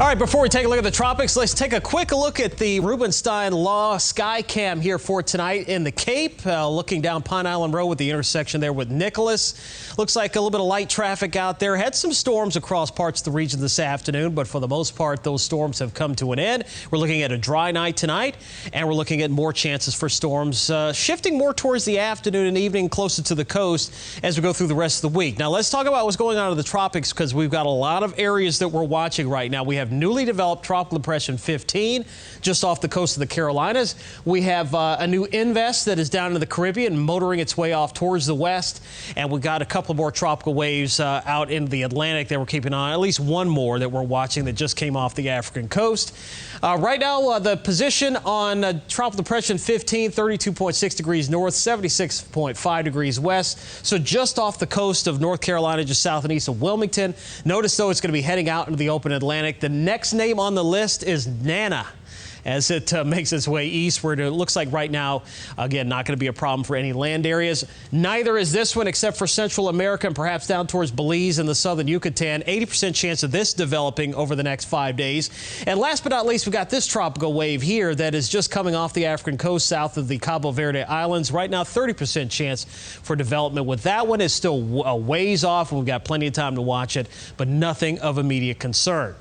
All right, before we take a look at the tropics, let's take a quick look at the Rubenstein Law Sky Cam here for tonight in the Cape. Looking down Pine Island Road with the intersection there with Nicholas. Looks like a little bit of light traffic out there. Had some storms across parts of the region this afternoon, but for the most part, those storms have come to an end. We're looking at a dry night tonight, and we're looking at more chances for storms shifting more towards the afternoon and evening closer to the coast as we go through the rest of the week. Now, let's talk about what's going on in the tropics because we've got a lot of areas that we're watching right now. We have newly developed Tropical Depression 15 just off the coast of the Carolinas. We have a new invest that is down in the Caribbean motoring its way off towards the west. And we've got a couple more tropical waves out in the Atlantic that we're keeping on. At least one more that we're watching that just came off the African coast. Right now, the position on Tropical Depression 15, 32.6 degrees north, 76.5 degrees west. So just off the coast of North Carolina, just south and east of Wilmington. Notice, though, it's going to be heading out into the open Atlantic. The next name on the list is Nana, as it makes its way eastward. It looks like right now, again, not going to be a problem for any land areas. Neither is this one, except for Central America and perhaps down towards Belize and the southern Yucatan. 80% chance of this developing over the next 5 days. And last but not least, we've got this tropical wave here that is just coming off the African coast south of the Cabo Verde Islands. Right now, 30% chance for development with that one. Is still a ways off. We've got plenty of time to watch it, but nothing of immediate concern.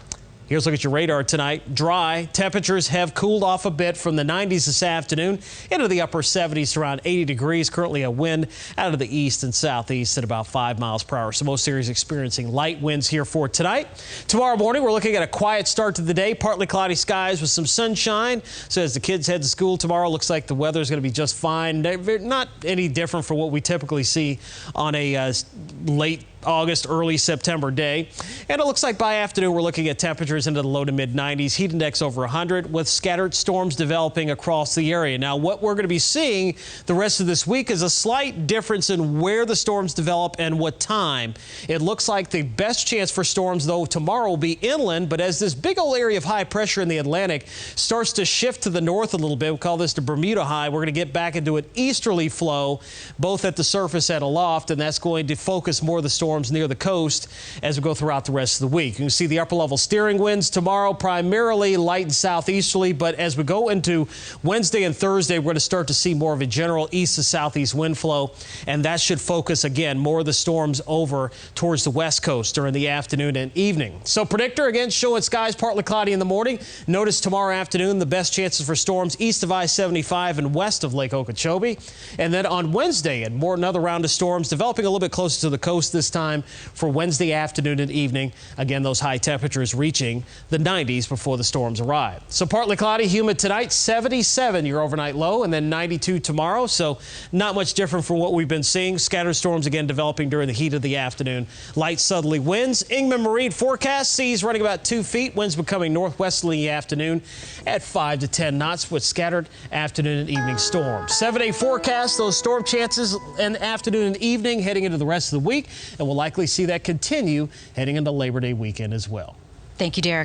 Here's a look at your radar tonight. Dry. Temperatures have cooled off a bit from the 90s this afternoon into the upper 70s, around 80 degrees. Currently a wind out of the east and southeast at about 5 miles per hour. So most areas experiencing light winds here for tonight. Tomorrow morning, we're looking at a quiet start to the day. Partly cloudy skies with some sunshine. So as the kids head to school tomorrow, looks like the weather is going to be just fine. Not any different from what we typically see on a late August, early September day. And it looks like by afternoon, we're looking at temperatures into the low to mid 90s, heat index over 100 with scattered storms developing across the area. Now, what we're going to be seeing the rest of this week is a slight difference in where the storms develop and what time. It looks like the best chance for storms, though, tomorrow will be inland. But as this big old area of high pressure in the Atlantic starts to shift to the north a little bit, we call this the Bermuda High, we're going to get back into an easterly flow, both at the surface and aloft, and that's going to focus more of the storms near the coast as we go throughout the rest of the week. You can see the upper level steering winds tomorrow, primarily light and southeasterly, but as we go into Wednesday and Thursday, we're going to start to see more of a general east to southeast wind flow, and that should focus again more of the storms over towards the west coast during the afternoon and evening. So predictor again showing skies partly cloudy in the morning. Notice tomorrow afternoon the best chances for storms east of I-75 and west of Lake Okeechobee, and then on Wednesday and another round of storms developing a little bit closer to the coast this time for Wednesday afternoon and evening. Again, those high temperatures reaching the 90s before the storms arrive. So partly cloudy, humid tonight, 77 your overnight low, and then 92 tomorrow. So not much different from what we've been seeing. Scattered storms again developing during the heat of the afternoon. Light southerly winds. Inman Marine forecast seas running about 2 feet. Winds becoming northwesterly in the afternoon at 5 to 10 knots with scattered afternoon and evening storms. 7-day forecast, those storm chances in the afternoon and evening heading into the rest of the week, and we'll likely see that continue heading into Labor Day weekend as well. Thank you, Derek.